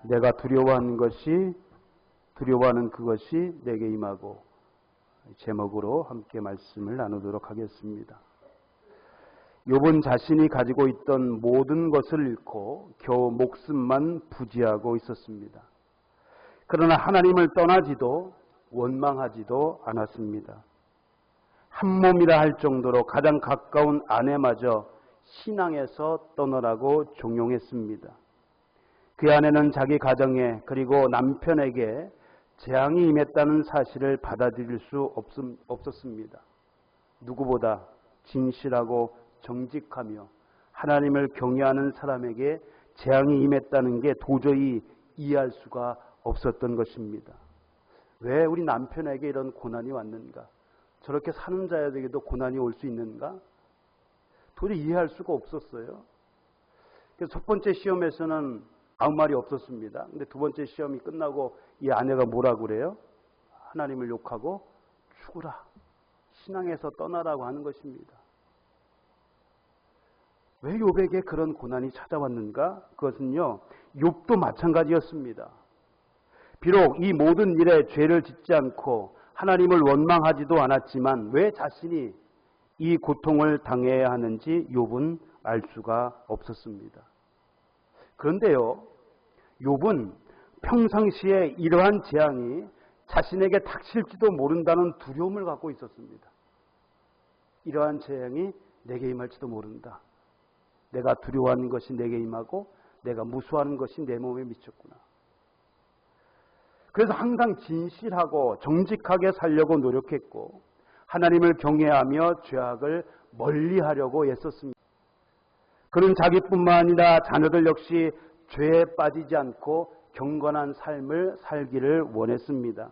내가 두려워하는 그것이 내게 임하고, 제목으로 함께 말씀을 나누도록 하겠습니다. 욥은 자신이 가지고 있던 모든 것을 잃고 겨우 목숨만 부지하고 있었습니다. 그러나 하나님을 떠나지도 원망하지도 않았습니다. 한 몸이라 할 정도로 가장 가까운 아내마저 신앙에서 떠나라고 종용했습니다. 그 아내는 자기 가정에 그리고 남편에게 재앙이 임했다는 사실을 받아들일 수 없었습니다. 누구보다 진실하고 정직하며 하나님을 경외하는 사람에게 재앙이 임했다는 게 도저히 이해할 수가 없었던 것입니다. 왜 우리 남편에게 이런 고난이 왔는가? 저렇게 사는 자에게도 고난이 올 수 있는가? 도저히 이해할 수가 없었어요. 그래서 첫 번째 시험에서는 아무 말이 없었습니다. 근데 두 번째 시험이 끝나고 이 아내가 뭐라고 그래요? 하나님을 욕하고 죽으라, 신앙에서 떠나라고 하는 것입니다. 왜 욥에게 그런 고난이 찾아왔는가? 그것은요, 욥도 마찬가지였습니다. 비록 이 모든 일에 죄를 짓지 않고 하나님을 원망하지도 않았지만 왜 자신이 이 고통을 당해야 하는지 욥은 알 수가 없었습니다. 그런데요, 욥은 평상시에 이러한 재앙이 자신에게 닥칠지도 모른다는 두려움을 갖고 있었습니다. 이러한 재앙이 내게 임할지도 모른다. 내가 두려워하는 것이 내게 임하고 내가 무수하는 것이 내 몸에 미쳤구나. 그래서 항상 진실하고 정직하게 살려고 노력했고 하나님을 경외하며 죄악을 멀리하려고 애썼습니다. 그는 자기뿐만 아니라 자녀들 역시 죄에 빠지지 않고 경건한 삶을 살기를 원했습니다.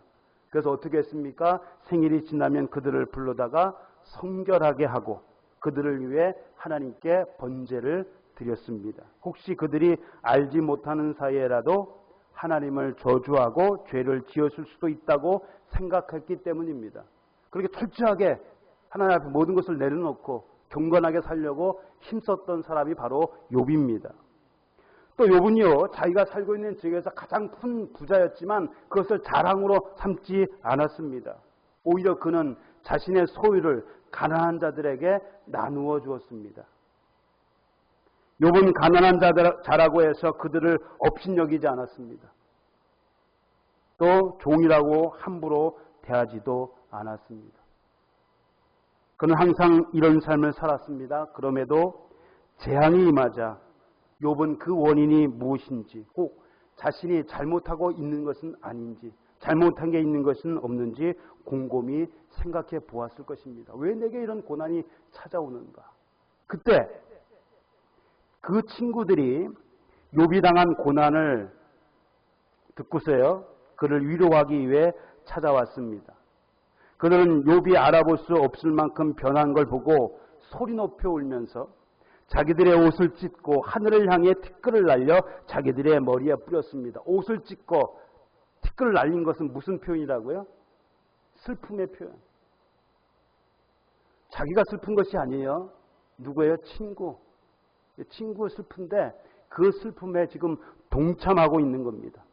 그래서 어떻게 했습니까? 생일이 지나면 그들을 불러다가 성결하게 하고 그들을 위해 하나님께 번제를 드렸습니다. 혹시 그들이 알지 못하는 사이에라도 하나님을 저주하고 죄를 지었을 수도 있다고 생각했기 때문입니다. 그렇게 철저하게 하나님 앞에 모든 것을 내려놓고 경건하게 살려고 힘썼던 사람이 바로 욥입니다. 또 욥은요, 자기가 살고 있는 지역에서 가장 큰 부자였지만 그것을 자랑으로 삼지 않았습니다. 오히려 그는 자신의 소유를 가난한 자들에게 나누어 주었습니다. 욥은 가난한 자라고 해서 그들을 업신여기지 않았습니다. 또 종이라고 함부로 대하지도 않았습니다. 그는 항상 이런 삶을 살았습니다. 그럼에도 재앙이 임하자 욥은 그 원인이 무엇인지, 혹 자신이 잘못하고 있는 것은 아닌지, 잘못한 게 있는 것은 없는지 곰곰이 생각해 보았을 것입니다. 왜 내게 이런 고난이 찾아오는가? 그때 그 친구들이 욥이 당한 고난을 듣고서요, 그를 위로하기 위해 찾아왔습니다. 그들은 욥이 알아볼 수 없을 만큼 변한 걸 보고 소리 높여 울면서 자기들의 옷을 찢고 하늘을 향해 티끌을 날려 자기들의 머리에 뿌렸습니다. 옷을 찢고 티끌을 날린 것은 무슨 표현이라고요? 슬픔의 표현. 자기가 슬픈 것이 아니에요. 누구예요? 친구. 친구 슬픈데 그 슬픔에 지금 동참하고 있는 겁니다.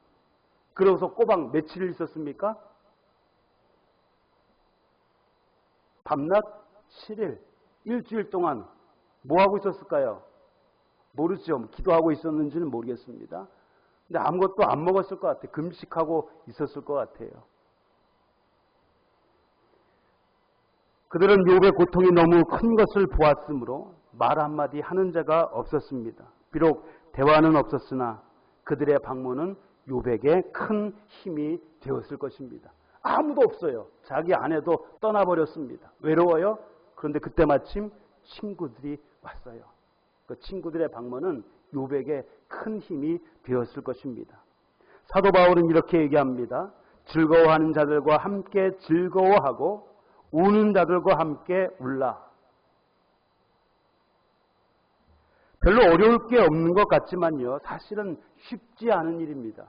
그러고서 꼬박 며칠을 있었습니까? 밤낮 7일, 일주일 동안 뭐 하고 있었을까요? 모르죠. 기도하고 있었는지는 모르겠습니다. 근데 아무것도 안 먹었을 것 같아요. 금식하고 있었을 것 같아요. 그들은 욥의 고통이 너무 큰 것을 보았으므로 말 한마디 하는 자가 없었습니다. 비록 대화는 없었으나 그들의 방문은 욥에게 큰 힘이 되었을 것입니다. 아무도 없어요. 자기 아내도 떠나버렸습니다. 외로워요. 그런데 그때 마침 친구들이 왔어요. 그 친구들의 방문은 욥에게 큰 힘이 되었을 것입니다. 사도 바울은 이렇게 얘기합니다. 즐거워하는 자들과 함께 즐거워하고 우는 자들과 함께 울라. 별로 어려울 게 없는 것 같지만요, 사실은 쉽지 않은 일입니다.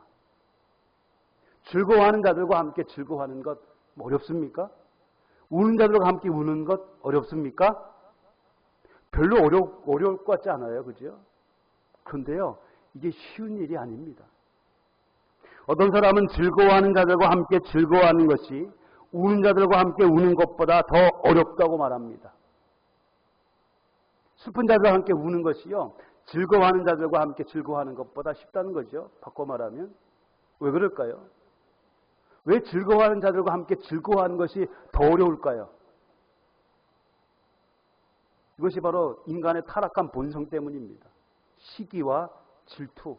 즐거워하는 자들과 함께 즐거워하는 것 어렵습니까? 우는 자들과 함께 우는 것 어렵습니까? 별로 어려울 것 같지 않아요, 그죠? 그런데요, 이게 쉬운 일이 아닙니다. 어떤 사람은 즐거워하는 자들과 함께 즐거워하는 것이 우는 자들과 함께 우는 것보다 더 어렵다고 말합니다. 슬픈 자들과 함께 우는 것이요, 즐거워하는 자들과 함께 즐거워하는 것보다 쉽다는 거죠. 바꿔 말하면. 왜 그럴까요? 왜 즐거워하는 자들과 함께 즐거워하는 것이 더 어려울까요? 이것이 바로 인간의 타락한 본성 때문입니다. 시기와 질투.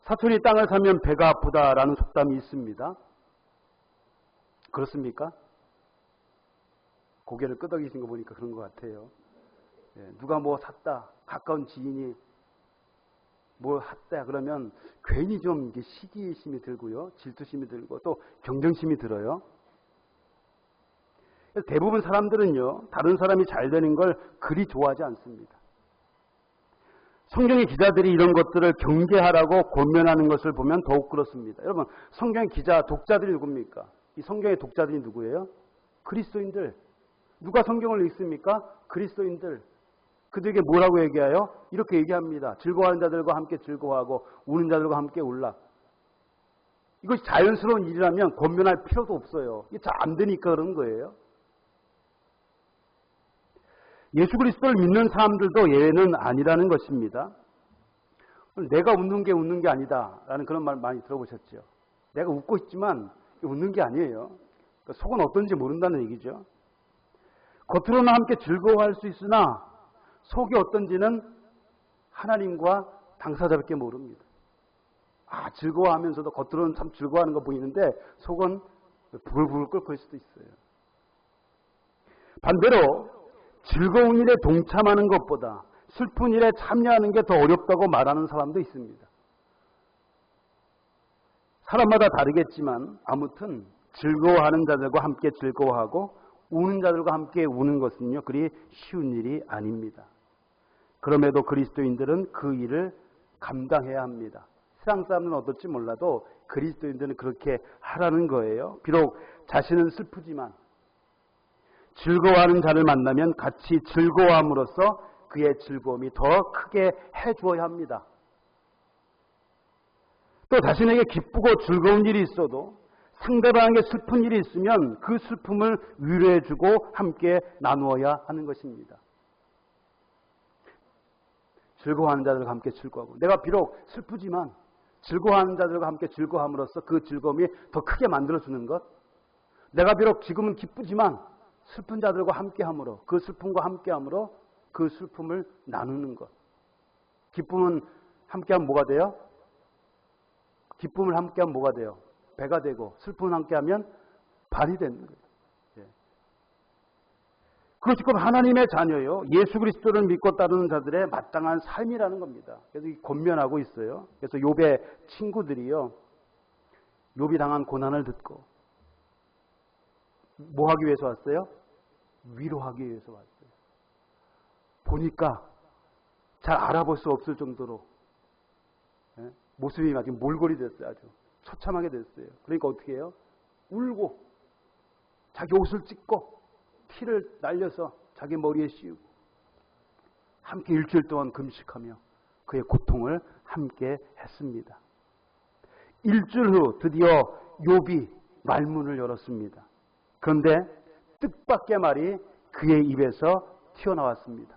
사촌이 땅을 사면 배가 아프다라는 속담이 있습니다. 그렇습니까? 고개를 끄덕이신 거 보니까 그런 것 같아요. 누가 뭐 샀다, 가까운 지인이 뭘 샀다 그러면 괜히 좀 시기심이 들고요, 질투심이 들고 또 경쟁심이 들어요. 대부분 사람들은요, 다른 사람이 잘 되는 걸 그리 좋아하지 않습니다. 성경의 기자들이 이런 것들을 경계하라고 권면하는 것을 보면 더욱 그렇습니다. 여러분, 성경의 기자, 독자들이 누굽니까? 이 성경의 독자들이 누구예요? 그리스도인들. 누가 성경을 읽습니까? 그리스도인들. 그들에게 뭐라고 얘기해요? 이렇게 얘기합니다. 즐거워하는 자들과 함께 즐거워하고 우는 자들과 함께 울라. 이것이 자연스러운 일이라면 권면할 필요도 없어요. 이게 잘 안 되니까 그런 거예요. 예수 그리스도를 믿는 사람들도 예외는 아니라는 것입니다. 내가 웃는 게 아니다 라는 그런 말 많이 들어보셨죠. 내가 웃고 있지만 웃는 게 아니에요. 속은 어떤지 모른다는 얘기죠. 겉으로는 함께 즐거워할 수 있으나 속이 어떤지는 하나님과 당사자밖에 모릅니다. 즐거워하면서도 겉으로는 참 즐거워하는 거 보이는데 속은 부글부글 끓고 있을 수도 있어요. 반대로 즐거운 일에 동참하는 것보다 슬픈 일에 참여하는 게 더 어렵다고 말하는 사람도 있습니다. 사람마다 다르겠지만 아무튼 즐거워하는 자들과 함께 즐거워하고 우는 자들과 함께 우는 것은요, 그리 쉬운 일이 아닙니다. 그럼에도 그리스도인들은 그 일을 감당해야 합니다. 세상 사람은 어떨지 몰라도 그리스도인들은 그렇게 하라는 거예요. 비록 자신은 슬프지만 즐거워하는 자를 만나면 같이 즐거워함으로써 그의 즐거움이 더 크게 해주어야 합니다. 또 자신에게 기쁘고 즐거운 일이 있어도 상대방에게 슬픈 일이 있으면 그 슬픔을 위로해주고 함께 나누어야 하는 것입니다. 즐거워하는 자들과 함께 즐거워하고, 내가 비록 슬프지만 즐거워하는 자들과 함께 즐거워함으로써 그 즐거움이 더 크게 만들어주는 것, 내가 비록 지금은 기쁘지만 슬픈 자들과 함께함으로, 그 슬픔과 함께함으로 그 슬픔을 나누는 것. 기쁨은 함께하면 뭐가 돼요? 기쁨을 함께하면 뭐가 돼요? 배가 되고, 슬픔을 함께하면 발이 되는 거예요. 그것이 곧 하나님의 자녀요, 예수 그리스도를 믿고 따르는 자들의 마땅한 삶이라는 겁니다. 그래서 권면하고 있어요. 그래서 욥의 친구들이요, 욥이 당한 고난을 듣고 뭐 하기 위해서 왔어요? 위로하기 위해서 왔어요. 보니까 잘 알아볼 수 없을 정도로 모습이 아주 몰골이 됐어요. 아주 처참하게 됐어요. 그러니까 어떻게 해요? 울고 자기 옷을 찢고 피를 날려서 자기 머리에 씌우고 함께 일주일 동안 금식하며 그의 고통을 함께 했습니다. 일주일 후 드디어 욥이 말문을 열었습니다. 그런데 뜻밖의 말이 그의 입에서 튀어나왔습니다.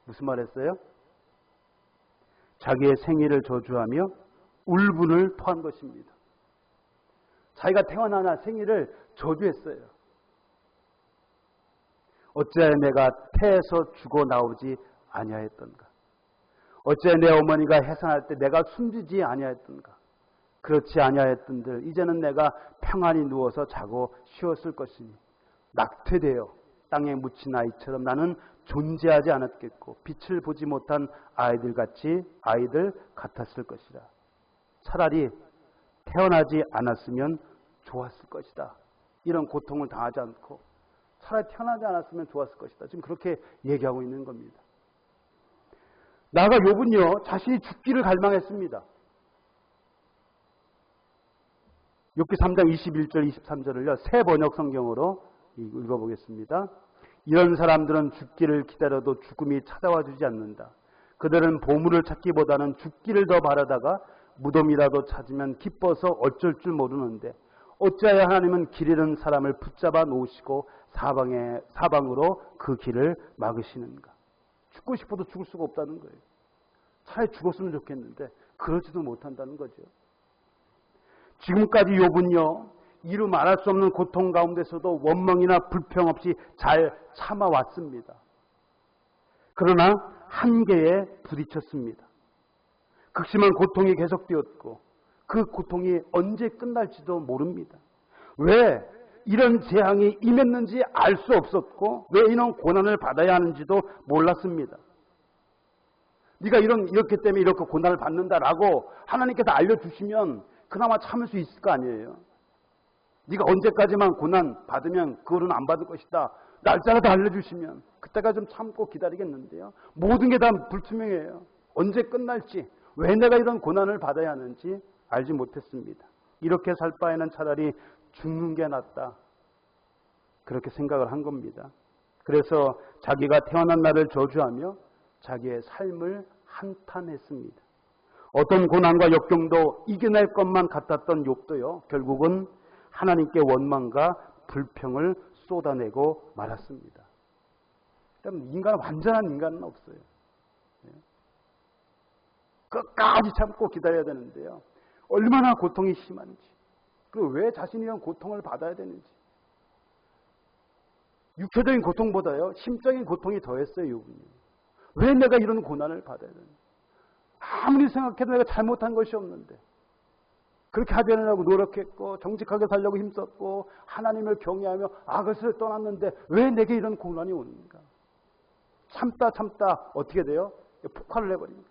무슨 말 했어요? 자기의 생일을 저주하며 울분을 토한 것입니다. 자기가 태어나나 생일을 저주했어요. 어찌하여 내가 태에서 죽어 나오지 아니하였던가? 어찌하여 내 어머니가 해산할 때 내가 숨지지 아니하였던가? 그렇지 아니하였던들 이제는 내가 평안히 누워서 자고 쉬었을 것이니 낙태되어 땅에 묻힌 아이처럼 나는 존재하지 않았겠고 빛을 보지 못한 아이들 같았을 것이다. 차라리 태어나지 않았으면 좋았을 것이다. 이런 고통을 당하지 않고 차라리 태어나지 않았으면 좋았을 것이다. 지금 그렇게 얘기하고 있는 겁니다. 나아가 욥은요, 자신이 죽기를 갈망했습니다. 욥기 3장 21절 23절을요 새 번역 성경으로 읽어보겠습니다. 이런 사람들은 죽기를 기다려도 죽음이 찾아와 주지 않는다. 그들은 보물을 찾기보다는 죽기를 더 바라다가 무덤이라도 찾으면 기뻐서 어쩔 줄 모르는데 어찌하여 하나님은 길 잃은 사람을 붙잡아 놓으시고 사방으로 그 길을 막으시는가. 죽고 싶어도 죽을 수가 없다는 거예요. 차라리 죽었으면 좋겠는데 그러지도 못한다는 거죠. 지금까지 욥은요, 이루 말할 수 없는 고통 가운데서도 원망이나 불평 없이 잘 참아왔습니다. 그러나 한계에 부딪혔습니다. 극심한 고통이 계속되었고 그 고통이 언제 끝날지도 모릅니다. 왜 이런 재앙이 임했는지 알 수 없었고 왜 이런 고난을 받아야 하는지도 몰랐습니다. 네가 이렇기 때문에 이렇게 고난을 받는다라고 하나님께서 알려주시면 그나마 참을 수 있을 거 아니에요. 네가 언제까지만 고난 받으면 그거는 안 받을 것이다. 날짜라도 알려주시면 그때가 좀 참고 기다리겠는데요. 모든 게 다 불투명해요. 언제 끝날지, 왜 내가 이런 고난을 받아야 하는지 알지 못했습니다. 이렇게 살 바에는 차라리 죽는 게 낫다. 그렇게 생각을 한 겁니다. 그래서 자기가 태어난 날을 저주하며 자기의 삶을 한탄했습니다. 어떤 고난과 역경도 이겨낼 것만 같았던 욥도요, 결국은 하나님께 원망과 불평을 쏟아내고 말았습니다. 인간은 완전한 인간은 없어요. 끝까지 참고 기다려야 되는데요. 얼마나 고통이 심한지, 그 왜 자신이 이런 고통을 받아야 되는지. 육체적인 고통보다요, 심적인 고통이 더했어요, 욥은요. 왜 내가 이런 고난을 받아야 되는지. 아무리 생각해도 내가 잘못한 것이 없는데 그렇게 하지 않으려고 노력했고 정직하게 살려고 힘썼고 하나님을 경외하며 악을 떠났는데 왜 내게 이런 고난이 오는가. 참다 어떻게 돼요? 폭발을 해버립니다.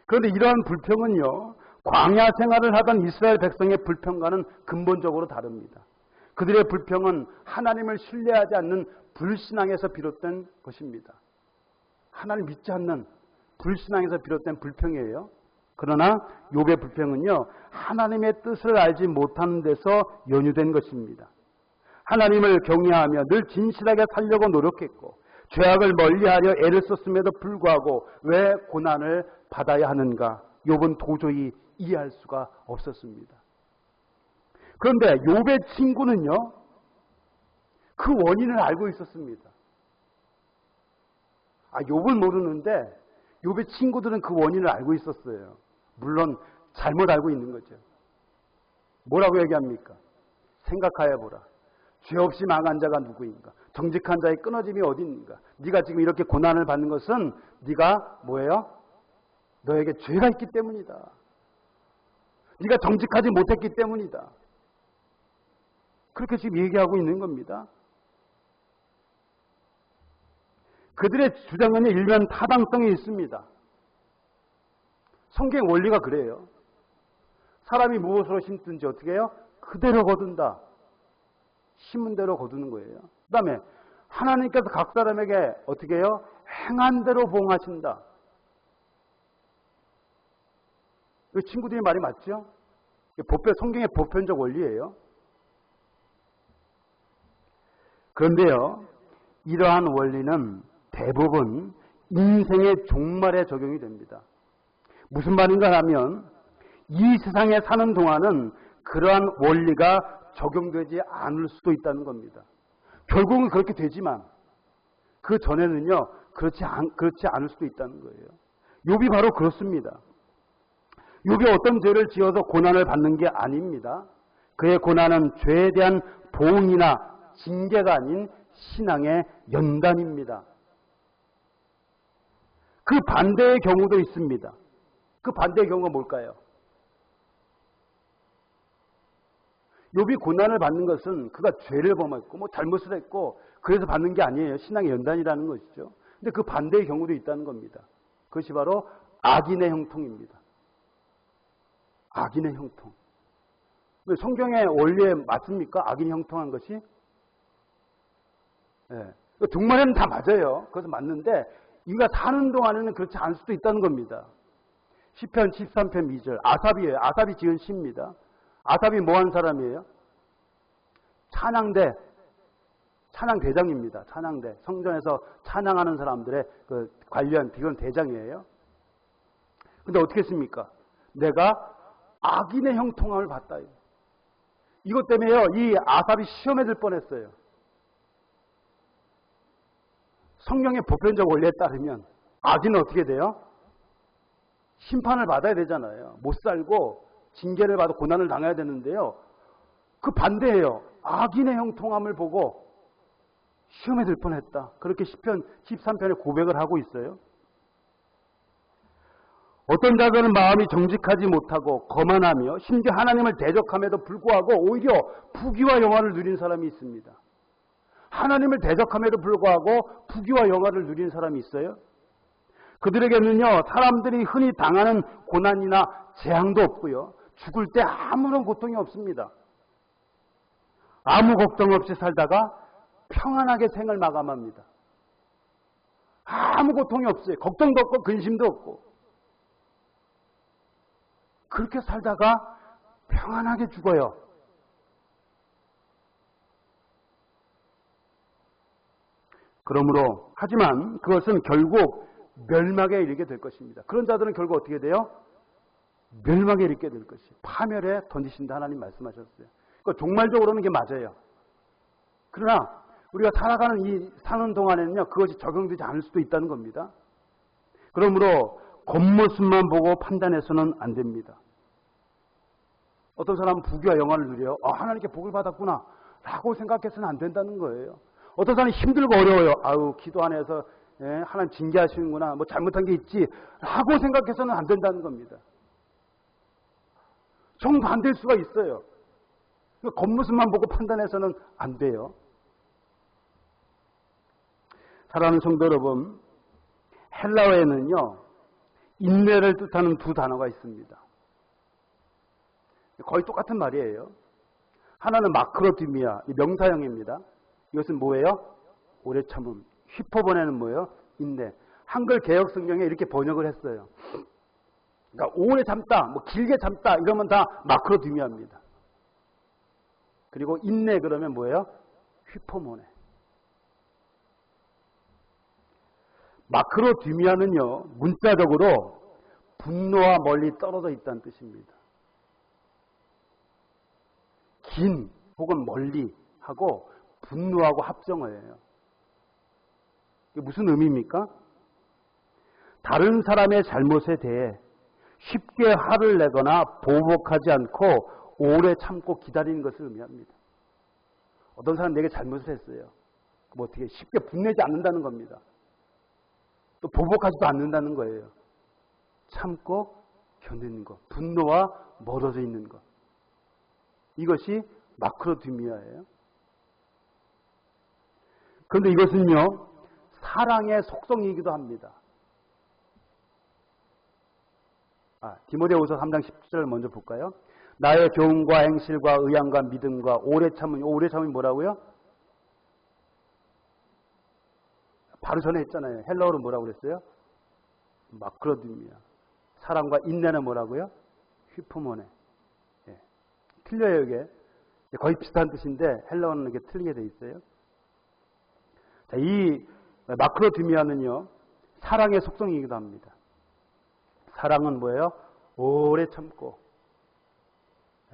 그런데 이러한 불평은요, 광야 생활을 하던 이스라엘 백성의 불평과는 근본적으로 다릅니다. 그들의 불평은 하나님을 신뢰하지 않는 불신앙에서 비롯된 것입니다. 하나님 믿지 않는 불신앙에서 비롯된 불평이에요. 그러나 욥의 불평은요, 하나님의 뜻을 알지 못하는 데서 연유된 것입니다. 하나님을 경외하며 늘 진실하게 살려고 노력했고 죄악을 멀리하려 애를 썼음에도 불구하고 왜 고난을 받아야 하는가, 욥은 도저히 이해할 수가 없었습니다. 그런데 욥의 친구는요, 그 원인을 알고 있었습니다. 욥을 모르는데 욥의 친구들은 그 원인을 알고 있었어요. 물론 잘못 알고 있는 거죠. 뭐라고 얘기합니까? 생각하여 보라. 죄 없이 망한 자가 누구인가? 정직한 자의 끊어짐이 어디 있는가? 네가 지금 이렇게 고난을 받는 것은 네가 뭐예요? 너에게 죄가 있기 때문이다. 네가 정직하지 못했기 때문이다. 그렇게 지금 얘기하고 있는 겁니다. 그들의 주장에는 일면 타당성이 있습니다. 성경 원리가 그래요. 사람이 무엇으로 심든지 어떻게 해요? 그대로 거둔다. 심은 대로 거두는 거예요. 그 다음에 하나님께서 각 사람에게 어떻게 해요? 행한 대로 보응하신다. 그 친구들이 말이 맞죠? 성경의 보편적 원리예요. 그런데요, 이러한 원리는 대부분 인생의 종말에 적용이 됩니다. 무슨 말인가 하면 이 세상에 사는 동안은 그러한 원리가 적용되지 않을 수도 있다는 겁니다. 결국은 그렇게 되지만 그 전에는요, 그렇지 않을 수도 있다는 거예요. 욥이 바로 그렇습니다. 욥이 어떤 죄를 지어서 고난을 받는 게 아닙니다. 그의 고난은 죄에 대한 보응이나 징계가 아닌 신앙의 연단입니다. 그 반대의 경우도 있습니다. 그 반대의 경우가 뭘까요? 욥이 고난을 받는 것은 그가 죄를 범했고 잘못을 했고 그래서 받는 게 아니에요. 신앙의 연단이라는 것이죠. 근데 그 반대의 경우도 있다는 겁니다. 그것이 바로 악인의 형통입니다. 악인의 형통. 성경의 원리에 맞습니까? 악인이 형통한 것이? 네. 정말에는 다 맞아요. 그것은 맞는데 우리가 사는 동안에는 그렇지 않을 수도 있다는 겁니다. 시편 13편 2절 아삽이에요. 아삽이 지은 시입니다. 아삽이 뭐한 사람이에요? 찬양대 찬양 대장입니다. 찬양대. 성전에서 찬양하는 사람들의 그 관련 비건 대장이에요. 근데 어떻게 했습니까? 내가 악인의 형통함을 받다. 이것 때문에요. 이 아삽이 시험에 들 뻔했어요. 성경의 보편적 원리에 따르면 악인은 어떻게 돼요? 심판을 받아야 되잖아요. 못 살고 징계를 받아 고난을 당해야 되는데요. 그 반대예요. 악인의 형통함을 보고 시험에 들 뻔했다. 그렇게 시편 13편에 고백을 하고 있어요. 어떤 자들은 마음이 정직하지 못하고 거만하며 심지어 하나님을 대적함에도 불구하고 오히려 부귀와 영화를 누린 사람이 있습니다. 하나님을 대적함에도 불구하고 부귀와 영화를 누린 사람이 있어요. 그들에게는요, 사람들이 흔히 당하는 고난이나 재앙도 없고요. 죽을 때 아무런 고통이 없습니다. 아무 걱정 없이 살다가 평안하게 생을 마감합니다. 아무 고통이 없어요. 걱정도 없고 근심도 없고. 그렇게 살다가 평안하게 죽어요. 그러므로 하지만 그것은 결국 멸망에 이르게 될 것입니다. 그런 자들은 결국 어떻게 돼요? 멸망에 이르게 될 것이에요. 파멸에 던지신다 하나님 말씀하셨어요. 그러니까 종말적으로는 이게 맞아요. 그러나 우리가 사는 동안에는요, 그것이 적용되지 않을 수도 있다는 겁니다. 그러므로 겉모습만 보고 판단해서는 안 됩니다. 어떤 사람은 부귀와 영화를 누려요. 하나님께 복을 받았구나 라고 생각해서는 안 된다는 거예요. 어떤 사람은 힘들고 어려워요. 아유, 기도 안 해서 하나님 징계하시는구나, 뭐 잘못한 게 있지 라고 생각해서는 안 된다는 겁니다. 정반대일 수가 있어요. 겉모습만 보고 판단해서는 안 돼요. 사랑하는 성도 여러분, 헬라어에는요, 인내를 뜻하는 두 단어가 있습니다. 거의 똑같은 말이에요. 하나는 마크로디미아, 명사형입니다. 이것은 뭐예요? 오래 참음. 휘퍼번에는 뭐예요? 인내. 한글 개역 성경에 이렇게 번역을 했어요. 그러니까 오래 참다, 뭐 길게 참다 이러면 다 마크로디미아입니다. 그리고 인내 그러면 뭐예요? 휘퍼모네. 마크로디미아는요, 문자적으로 분노와 멀리 떨어져 있다는 뜻입니다. 긴 혹은 멀리 하고 분노하고 합성어예요. 이게 무슨 의미입니까? 다른 사람의 잘못에 대해 쉽게 화를 내거나 보복하지 않고 오래 참고 기다리는 것을 의미합니다. 어떤 사람 내게 잘못을 했어요. 뭐 어떻게 쉽게 분내지 않는다는 겁니다. 또 보복하지도 않는다는 거예요. 참고 견디는 것, 분노와 멀어져 있는 것. 이것이 마크로디미아예요. 그런데 이것은요, 사랑의 속성이기도 합니다. 디모데후서 3장 10절을 먼저 볼까요? 나의 교훈과 행실과 의향과 믿음과 오래 참음. 오래 참음이 뭐라고요? 바로 전에 했잖아요. 헬라어로 뭐라고 그랬어요? 마크로디미아. 사랑과 인내는 뭐라고요? 휘프모네. 예. 틀려요, 이게. 거의 비슷한 뜻인데 헬라어는 이게 틀리게 돼 있어요. 자, 이 마크로디미아는요, 사랑의 속성이기도 합니다. 사랑은 뭐예요? 오래 참고,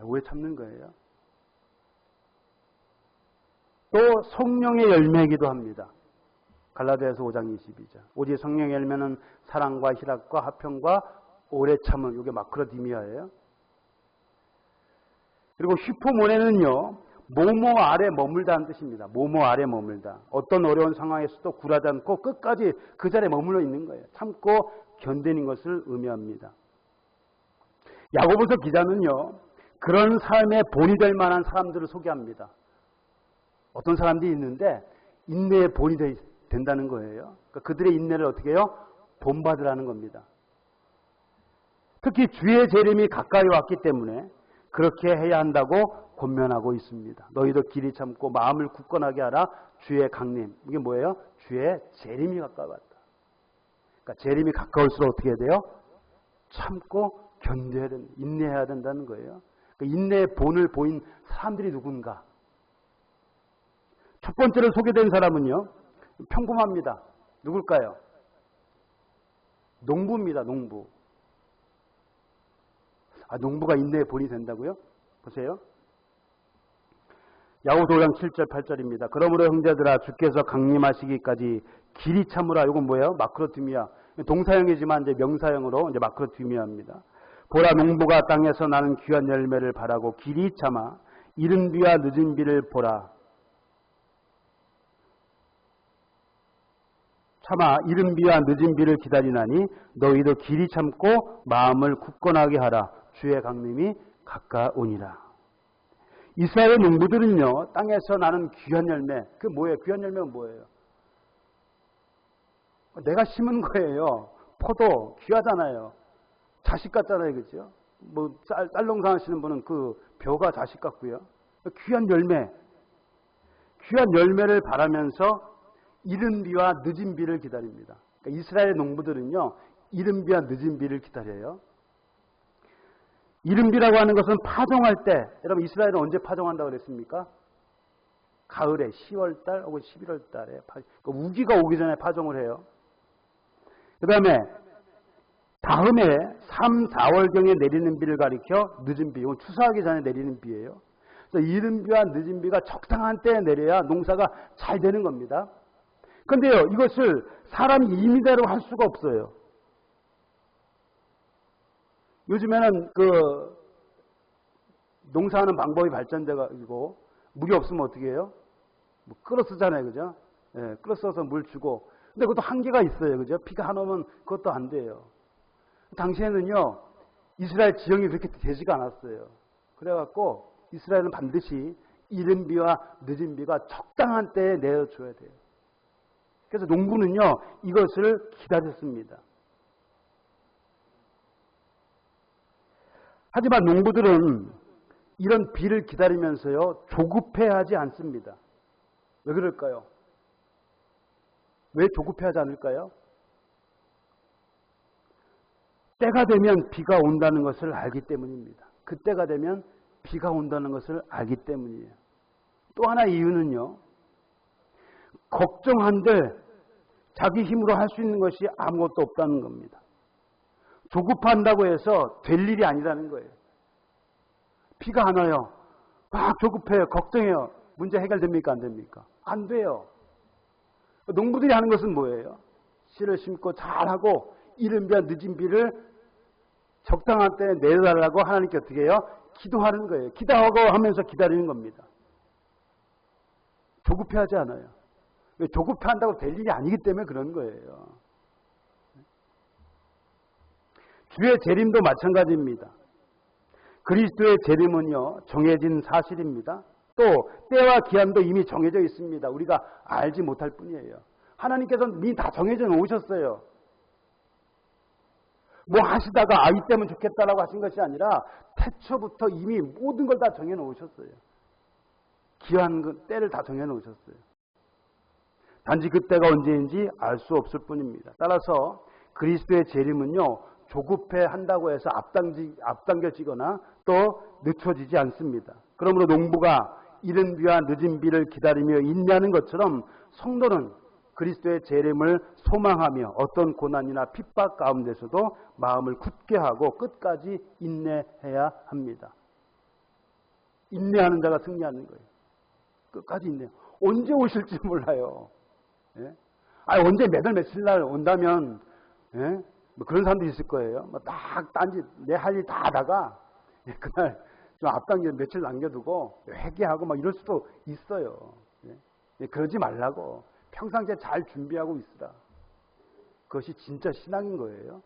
오래 참는 거예요. 또 성령의 열매이기도 합니다. 갈라디아서 5장 22절. 오직 성령의 열매는 사랑과 희락과 화평과 오래 참음. 이게 마크로디미아예요. 그리고 휘포모네는요, 모모 아래 머물다는 뜻입니다. 모모 아래 머물다. 어떤 어려운 상황에서도 굴하지 않고 끝까지 그 자리에 머물러 있는 거예요. 참고 견디는 것을 의미합니다. 야고보서 기자는요, 그런 삶의 본이 될 만한 사람들을 소개합니다. 어떤 사람들이 있는데 인내의 본이 된다는 거예요. 그러니까 그들의 인내를 어떻게 해요? 본받으라는 겁니다. 특히 주의 재림이 가까이 왔기 때문에 그렇게 해야 한다고 권면하고 있습니다. 너희도 길이 참고 마음을 굳건하게 하라. 주의 강림. 이게 뭐예요? 주의 재림이 가까이 왔다. 그러니까 재림이 가까울수록 어떻게 해야 돼요? 참고 견뎌야 된다. 인내해야 된다는 거예요. 그러니까 인내의 본을 보인 사람들이 누군가? 첫 번째로 소개된 사람은요, 평범합니다. 누굴까요? 농부입니다. 농부. 농부가 인내의 본이 된다고요? 보세요. 야고보서 5장 7절 8절입니다. 그러므로 형제들아 주께서 강림하시기까지 길이 참으라. 이건 뭐예요? 마크로티미아. 동사형이지만 이제 명사형으로 이제 마크로티미아입니다. 보라 농부가 땅에서 나는 귀한 열매를 바라고 길이 참아 이른 비와 늦은 비를 보라. 참아 이른 비와 늦은 비를 기다리나니 너희도 길이 참고 마음을 굳건하게 하라. 주의 강림이 가까우니라. 이스라엘 농부들은요, 땅에서 나는 귀한 열매, 그 뭐예요? 귀한 열매는 뭐예요? 내가 심은 거예요. 포도 귀하잖아요. 자식 같잖아요, 그죠? 뭐 쌀 농사 하시는 분은 그 벼가 자식 같고요. 귀한 열매, 귀한 열매를 바라면서 이른 비와 늦은 비를 기다립니다. 그러니까 이스라엘 농부들은요, 이른 비와 늦은 비를 기다려요. 이른 비라고 하는 것은 파종할 때, 여러분 이스라엘은 언제 파종한다고 그랬습니까? 가을에 10월달 혹은 11월달에 우기가 오기 전에 파종을 해요. 그 다음에 다음에 3, 4월경에 내리는 비를 가리켜 늦은 비, 이건 추수하기 전에 내리는 비예요. 그래서 이른 비와 늦은 비가 적당한 때에 내려야 농사가 잘 되는 겁니다. 그런데요, 이것을 사람이 임의대로 할 수가 없어요. 요즘에는 그 농사하는 방법이 발전돼가지고 물이 없으면 어떻게 해요? 뭐 끌어 쓰잖아요, 그죠? 예, 끌어 써서 물 주고. 근데 그것도 한계가 있어요, 그죠? 비가 안 오면 그것도 안 돼요. 당시에는요, 이스라엘 지형이 그렇게 되지가 않았어요. 그래갖고 이스라엘은 반드시 이른 비와 늦은 비가 적당한 때에 내어줘야 돼요. 그래서 농부는요, 이것을 기다렸습니다. 하지만 농부들은 이런 비를 기다리면서요, 조급해하지 않습니다. 왜 그럴까요? 왜 조급해하지 않을까요? 때가 되면 비가 온다는 것을 알기 때문입니다. 그때가 되면 비가 온다는 것을 알기 때문이에요. 또 하나 이유는요, 걱정한들 자기 힘으로 할 수 있는 것이 아무것도 없다는 겁니다. 조급한다고 해서 될 일이 아니라는 거예요. 비가 안 와요. 막 조급해요. 걱정해요. 문제 해결됩니까? 안 됩니까? 안 돼요. 농부들이 하는 것은 뭐예요? 씨를 심고 잘하고 이른 비와 늦은 비를 적당한 때에 내려달라고 하나님께 어떻게 해요? 기도하는 거예요. 기도하고 하면서 기다리는 겁니다. 조급해하지 않아요. 조급해한다고 될 일이 아니기 때문에 그런 거예요. 주의 재림도 마찬가지입니다. 그리스도의 재림은요, 정해진 사실입니다. 또 때와 기한도 이미 정해져 있습니다. 우리가 알지 못할 뿐이에요. 하나님께서는 이미 다 정해져 놓으셨어요. 뭐 하시다가 이때면 좋겠다라고 하신 것이 아니라 태초부터 이미 모든 걸 다 정해 놓으셨어요. 기한 때를 다 정해 놓으셨어요. 단지 그때가 언제인지 알 수 없을 뿐입니다. 따라서 그리스도의 재림은요, 조급해 한다고 해서 앞당겨지거나 또 늦춰지지 않습니다. 그러므로 농부가 이른 비와 늦은 비를 기다리며 인내하는 것처럼 성도는 그리스도의 재림을 소망하며 어떤 고난이나 핍박 가운데서도 마음을 굳게 하고 끝까지 인내해야 합니다. 인내하는 자가 승리하는 거예요. 끝까지 인내. 언제 오실지 몰라요. 예? 언제 몇 월 며칠 날 온다면, 예? 뭐 그런 사람도 있을 거예요. 뭐 딱 딴짓 내 할 일 다 하다가 그날 좀 앞당겨 며칠 남겨두고 회개하고 막 이럴 수도 있어요. 예? 그러지 말라고. 평상시에 잘 준비하고 있으라. 그것이 진짜 신앙인 거예요.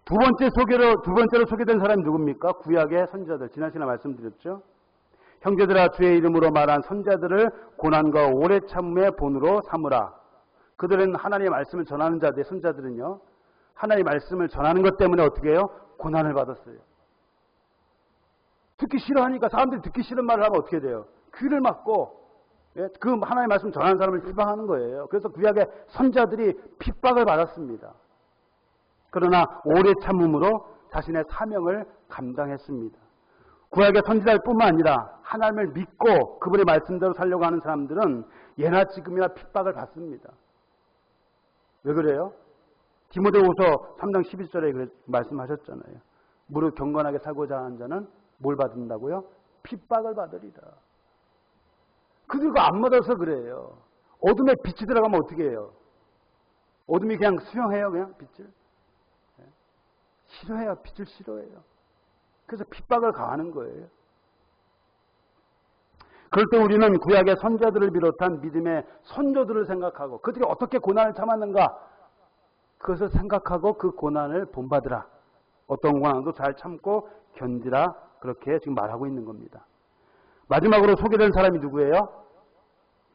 두 번째로 소개된 사람이 누굽니까? 구약의 선지자들. 지난 시간에 말씀드렸죠. 형제들아 주의 이름으로 말한 선지자들을 고난과 오래 참음의 본으로 삼으라. 그들은 하나님의 말씀을 전하는 자들, 선지자들은요, 하나님의 말씀을 전하는 것 때문에 어떻게 해요? 고난을 받았어요. 듣기 싫어하니까 사람들이 듣기 싫은 말을 하면 어떻게 돼요? 귀를 막고 그 하나님의 말씀 전하는 사람을 핍박하는 거예요. 그래서 구약의 선지자들이 핍박을 받았습니다. 그러나 오래 참음으로 자신의 사명을 감당했습니다. 구약의 선지자뿐만 아니라 하나님을 믿고 그분의 말씀대로 살려고 하는 사람들은 예나 지금이나 핍박을 받습니다. 왜 그래요? 디모데후서 3장 11절에 말씀하셨잖아요. 무릇 경건하게 살고자 하는 자는 뭘 받는다고요? 핍박을 받으리라. 그들과 안 맞아서 그래요. 어둠에 빛이 들어가면 어떻게 해요? 어둠이 그냥 수용해요, 그냥 빛을? 싫어해요, 빛을 싫어해요. 그래서 핍박을 가하는 거예요. 그럴 때 우리는 구약의 선자들을 비롯한 믿음의 선조들을 생각하고 그들이 어떻게 고난을 참았는가 그것을 생각하고 그 고난을 본받으라. 어떤 고난도 잘 참고 견디라. 그렇게 지금 말하고 있는 겁니다. 마지막으로 소개된 사람이 누구예요?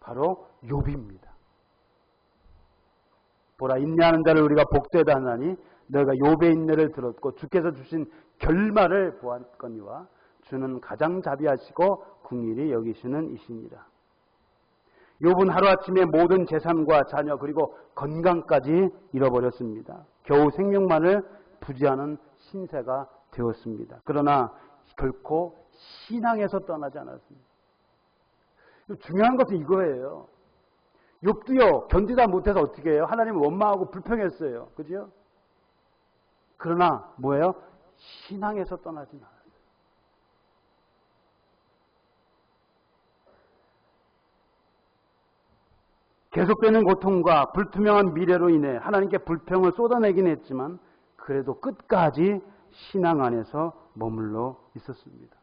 바로 욥입니다. 보라, 인내하는 자를 우리가 복되다 하나니 너희가 욥의 인내를 들었고 주께서 주신 결말을 보았거니와 주는 가장 자비하시고 긍휼히 여기시는 이시니라. 욥은 하루아침에 모든 재산과 자녀 그리고 건강까지 잃어버렸습니다. 겨우 생명만을 부지하는 신세가 되었습니다. 그러나 결코 신앙에서 떠나지 않았습니다. 중요한 것은 이거예요. 욥도요, 견디다 못해서 어떻게 해요? 하나님을 원망하고 불평했어요. 그죠? 그러나 뭐예요? 신앙에서 떠나지 않았어요. 계속되는 고통과 불투명한 미래로 인해 하나님께 불평을 쏟아내긴 했지만 그래도 끝까지 신앙 안에서 머물러 있었습니다.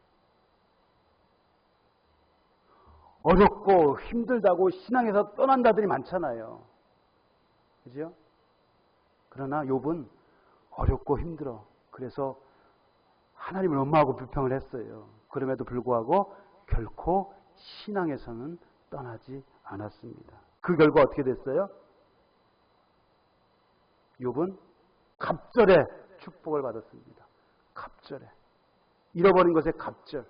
어렵고 힘들다고 신앙에서 떠난 자들이 많잖아요. 그죠? 그러나 욥은 어렵고 힘들어. 그래서 하나님을 원망하고 불평을 했어요. 그럼에도 불구하고 결코 신앙에서는 떠나지 않았습니다. 그 결과 어떻게 됐어요? 욥은 갑절의 축복을 받았습니다. 갑절에. 잃어버린 것의 갑절.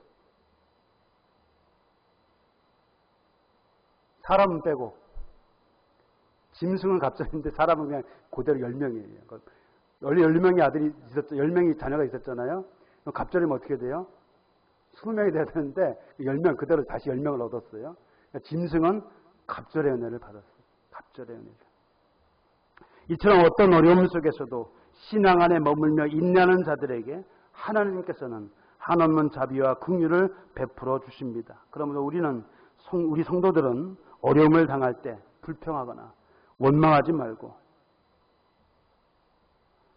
사람은 빼고 짐승은 갑절인데 사람은 그냥 그대로 10명이에요. 원래 10명의 아들이 있었죠. 10명의 자녀가 있었잖아요. 갑절이면 어떻게 돼요? 20명이 돼야 되는데 10명 그대로 다시 10명을 얻었어요. 그러니까 짐승은 갑절의 은혜를 받았어요. 갑절의 은혜를. 이처럼 어떤 어려움 속에서도 신앙 안에 머물며 인내하는 자들에게 하나님께서는 한없는 자비와 긍휼을 베풀어 주십니다. 그러므로 우리 성도들은 어려움을 당할 때 불평하거나 원망하지 말고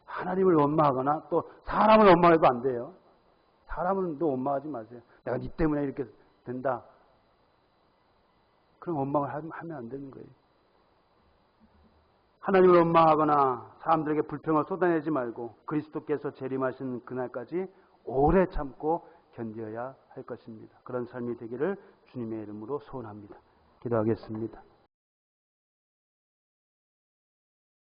하나님을 원망하거나 또 사람을 원망해도 안 돼요. 사람은 또 원망하지 마세요. 내가 네 때문에 이렇게 된다. 그런 원망을 하면 안 되는 거예요. 하나님을 원망하거나 사람들에게 불평을 쏟아내지 말고 그리스도께서 재림하시는 그날까지 오래 참고 견뎌야 할 것입니다. 그런 삶이 되기를 주님의 이름으로 소원합니다. 기도하겠습니다.